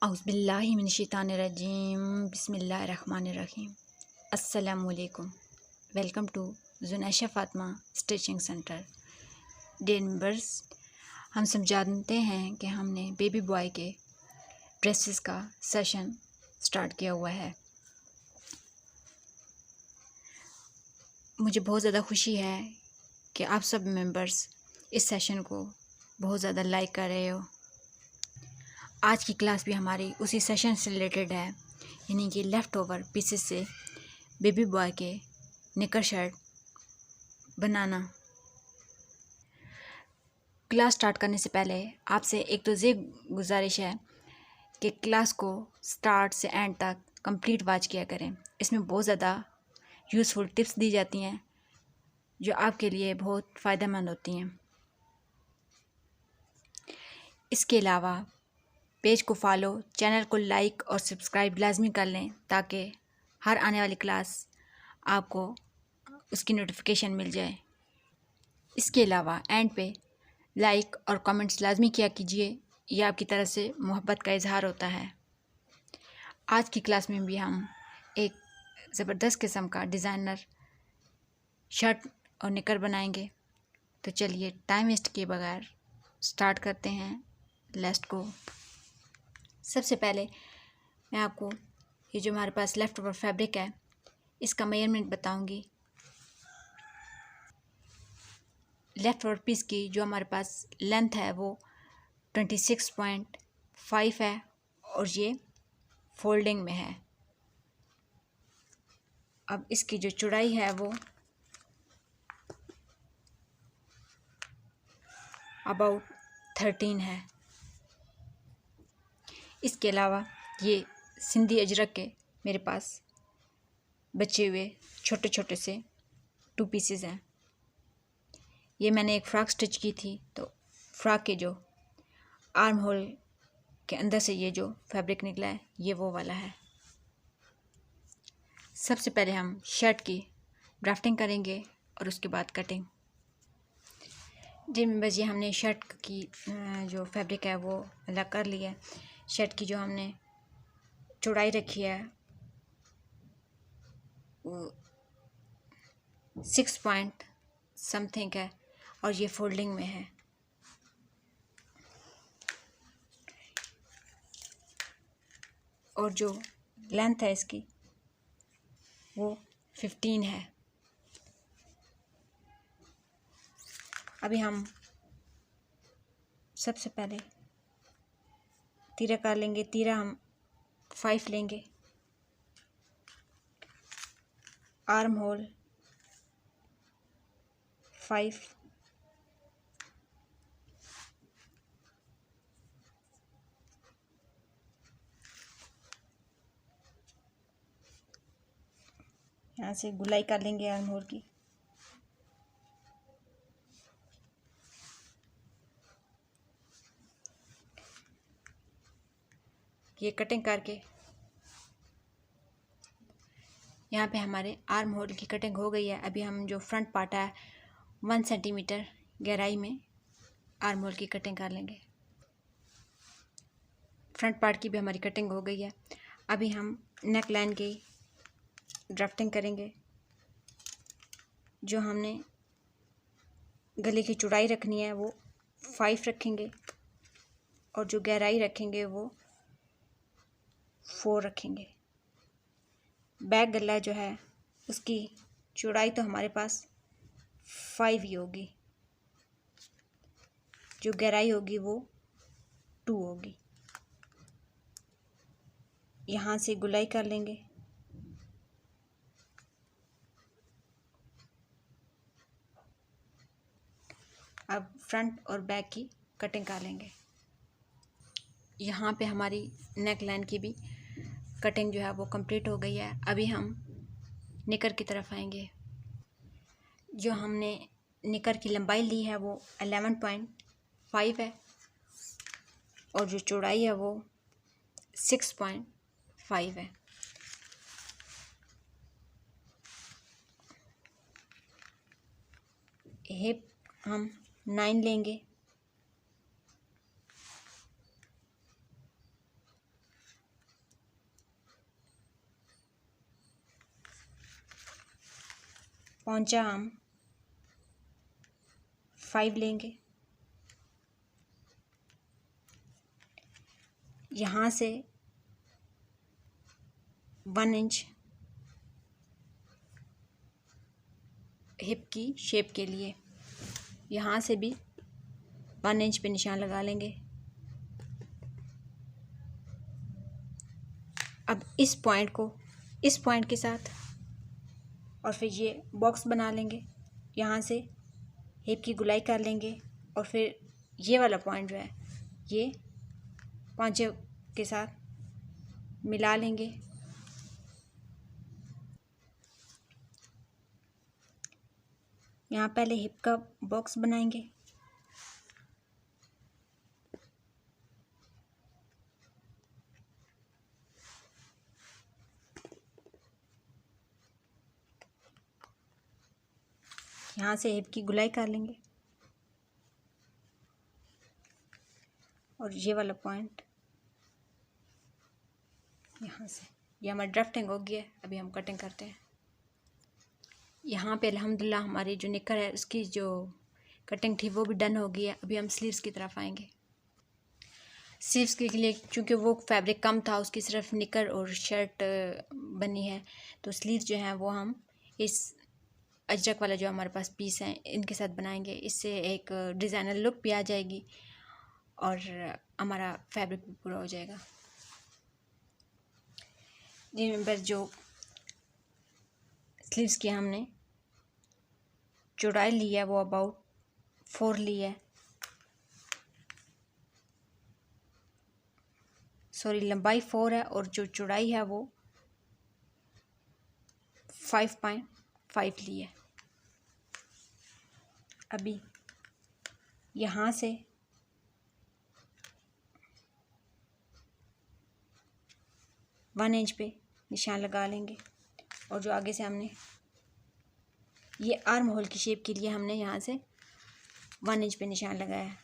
औज़ुबिल्लाहिमिनश्शैतानिर्रजीम बिस्मिल्लाहिर्रहमानिर्रहीम। अस्सलामुअलैकुम। Welcome to Junaisha Fatima stitching centre. Dear members, हम सब जानते हैं कि हमने बेबी बॉय के ड्रेसेस का सेशन स्टार्ट किया हुआ है। मुझे बहुत ज़्यादा खुशी है कि आप सब मेंबर्स इस सेशन को बहुत ज़्यादा लाइक कर रहे हो। आज की क्लास भी हमारी उसी सेशन से रिलेटेड है, यानी कि लेफ़्ट ओवर पीसेस से बेबी बॉय के निकर शर्ट बनाना। क्लास स्टार्ट करने से पहले आपसे एक तो ये गुजारिश है कि क्लास को स्टार्ट से एंड तक कंप्लीट वॉच किया करें। इसमें बहुत ज़्यादा यूज़फुल टिप्स दी जाती हैं जो आपके लिए बहुत फ़ायदेमंद होती हैं। इसके अलावा पेज को फॉलो, चैनल को लाइक और सब्सक्राइब लाजमी कर लें ताकि हर आने वाली क्लास आपको उसकी नोटिफिकेशन मिल जाए। इसके अलावा एंड पे लाइक और कमेंट्स लाजमी किया कीजिए, ये आपकी तरफ से मोहब्बत का इजहार होता है। आज की क्लास में भी हम एक ज़बरदस्त किस्म का डिज़ाइनर शर्ट और निकर बनाएंगे। तो चलिए टाइम वेस्ट किए बगैर स्टार्ट करते हैं। Let's go. सबसे पहले मैं आपको ये जो हमारे पास लेफ़्ट ओवर फैब्रिक है इसका मेजरमेंट बताऊंगी। लेफ़्ट ओवर पीस की जो हमारे पास लेंथ है वो 26.5 है और ये फोल्डिंग में है। अब इसकी जो चौड़ाई है वो अबाउट 13 है। इसके अलावा ये सिंधी अजरक के मेरे पास बचे हुए छोटे छोटे से 2 पीसेस हैं। ये मैंने एक फ़्रॉक स्टिच की थी, तो फ़्रॉक के जो आर्म होल के अंदर से ये जो फैब्रिक निकला है ये वो वाला है। सबसे पहले हम शर्ट की ड्राफ्टिंग करेंगे और उसके बाद कटिंग। जिन बजे हमने शर्ट की जो फैब्रिक है वो अलग कर लिया है। शर्ट की जो हमने चौड़ाई रखी है वो 6 पॉइंट समथिंग है और ये फोल्डिंग में है। और जो लेंथ है इसकी वो 15 है। अभी हम सबसे पहले तीरा कर लेंगे। तीरा हम 5 लेंगे। आर्म होल 5, यहाँ से गुलाई कर लेंगे आर्म होल की। ये कटिंग करके यहाँ पे हमारे आर्म होल की कटिंग हो गई है। अभी हम जो फ्रंट पार्ट है 1 सेंटीमीटर गहराई में आर्म होल की कटिंग कर लेंगे। फ्रंट पार्ट की भी हमारी कटिंग हो गई है। अभी हम नेक लाइन की ड्राफ्टिंग करेंगे। जो हमने गले की चौड़ाई रखनी है वो 5 रखेंगे और जो गहराई रखेंगे वो 4 रखेंगे। बैक गला जो है उसकी चौड़ाई तो हमारे पास 5 ही होगी, जो गहराई होगी वो 2 होगी। यहाँ से गुलाई कर लेंगे। अब फ्रंट और बैक की कटिंग कर लेंगे। यहाँ पे हमारी नेक लाइन की भी कटिंग जो है वो कंप्लीट हो गई है। अभी हम निकर की तरफ आएंगे। जो हमने निकर की लंबाई ली है वो 11.5 है और जो चौड़ाई है वो 6.5 है। हिप हम 9 लेंगे। पहुंचा हम 5 लेंगे। यहाँ से 1 इंच हिप की शेप के लिए, यहाँ से भी 1 इंच पे निशान लगा लेंगे। अब इस पॉइंट के साथ और फिर ये बॉक्स बना लेंगे। यहाँ से हिप की गुलाई कर लेंगे और फिर ये वाला पॉइंट जो है ये पांचे के साथ मिला लेंगे। यहाँ पहले हिप का बॉक्स बनाएंगे। यहाँ से हिप की गुलाई कर लेंगे और ये वाला पॉइंट यहाँ से, ये हमारी ड्राफ्टिंग हो गई है। अभी हम कटिंग करते हैं। यहाँ पे अल्हम्दुलिल्लाह हमारी जो निकर है उसकी जो कटिंग थी वो भी डन हो गई है। अभी हम स्लीव्स की तरफ आएंगे। स्लीव्स के लिए चूँकि वो फैब्रिक कम था, उसकी सिर्फ निकर और शर्ट बनी है, तो स्लीव्स जो हैं वो हम इस अजरक वाला जो हमारे पास पीस हैं इनके साथ बनाएंगे। इससे एक डिज़ाइनर लुक भी आ जाएगी और हमारा फैब्रिक भी पूरा हो जाएगा। जिनमें जो स्लीव्स की हमने चौड़ाई ली है वो अबाउट 4 ली है, सॉरी लंबाई 4 है और जो चौड़ाई है वो 5.5 ली है। अभी यहाँ से वन इंच पे निशान लगा लेंगे और जो आगे से हमने ये आर्म होल की शेप के लिए हमने यहाँ से 1 इंच पे निशान लगाया है।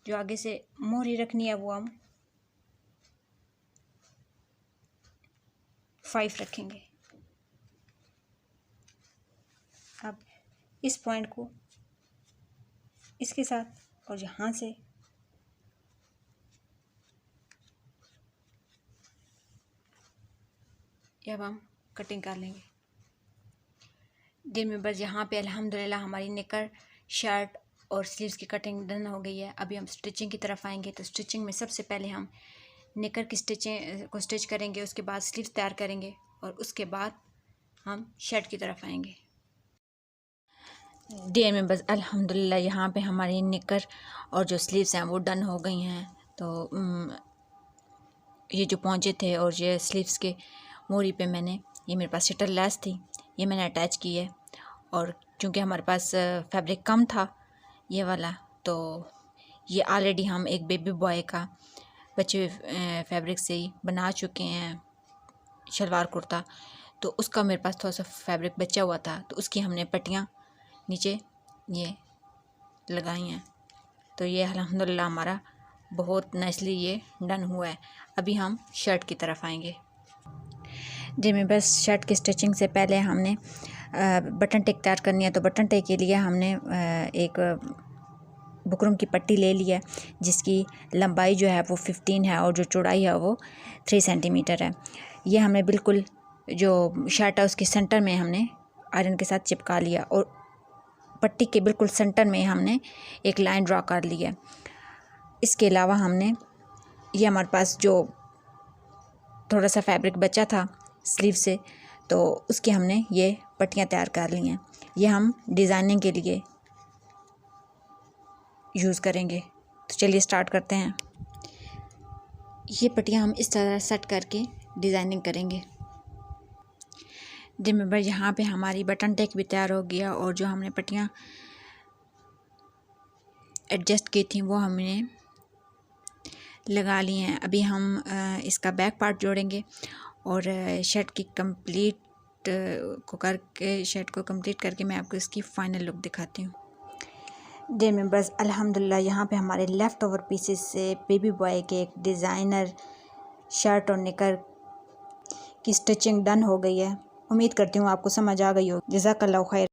जो आगे से मोहरी रखनी है वो हम 5 रखेंगे। अब इस पॉइंट को इसके साथ और यहाँ से अब हम कटिंग कर लेंगे। जिनमें बस यहाँ पे अल्हम्दुलिल्लाह हमारी निकर, शर्ट और स्लीव्स की कटिंग डन हो गई है। अभी हम स्टिचिंग की तरफ आएंगे। तो स्टिचिंग में सबसे पहले हम निकर की स्टिचिंग को स्टिच करेंगे, उसके बाद स्लीव्स तैयार करेंगे और उसके बाद हम शर्ट की तरफ आएंगे। डेयर में बस अल्हम्दुलिल्लाह यहाँ पे हमारी निकर और जो स्लीव्स हैं वो डन हो गई हैं। तो ये जो पौंचे थे और ये स्लीव्स के मोरी पे मैंने, ये मेरे पास शटल लैस थी, ये मैंने अटैच की है। और चूँकि हमारे पास फैब्रिक कम था ये वाला, तो ये ऑलरेडी हम एक बेबी बॉय का बच्चे फैब्रिक से ही बना चुके हैं शलवार कुर्ता। तो उसका मेरे पास थोड़ा सा फैब्रिक बचा हुआ था, तो उसकी हमने पट्टियाँ नीचे ये लगाई हैं। तो ये अल्हम्दुलिल्लाह हमारा बहुत नाइसली ये डन हुआ है। अभी हम शर्ट की तरफ आएंगे। जिनमें बस शर्ट की स्टिचिंग से पहले हमने बटन टेक तैयार करनी है। तो बटन टेक के लिए हमने एक बुकरम की पट्टी ले ली है जिसकी लंबाई जो है वो 15 है और जो चौड़ाई है वो 3 सेंटीमीटर है। ये हमने बिल्कुल जो शर्ट है उसके सेंटर में हमने आयरन के साथ चिपका लिया और पट्टी के बिल्कुल सेंटर में हमने एक लाइन ड्रा कर ली है। इसके अलावा हमने ये हमारे पास जो थोड़ा सा फैब्रिक बचा था स्लीव से, तो उसकी हमने ये पट्टियाँ तैयार कर ली हैं। ये हम डिज़ाइनिंग के लिए यूज़ करेंगे। तो चलिए स्टार्ट करते हैं। ये पट्टियाँ हम इस तरह सेट करके डिज़ाइनिंग करेंगे। जिनमें यहाँ पे हमारी बटन टेक भी तैयार हो गया और जो हमने पट्टियाँ एडजस्ट की थी वो हमने लगा ली हैं। अभी हम इसका बैक पार्ट जोड़ेंगे और शर्ट की कंप्लीट को करके शर्ट को कंप्लीट करके मैं आपको इसकी फ़ाइनल लुक दिखाती हूँ। जिनमें बस अल्हम्दुलिल्लाह यहाँ पे हमारे लेफ़्ट ओवर पीसेस से बेबी बॉय के एक डिज़ाइनर शर्ट और निकर की स्टिचिंग डन हो गई है। उम्मीद करती हूँ आपको समझ आ गई हो। जज़ाकल्लाहु खैर।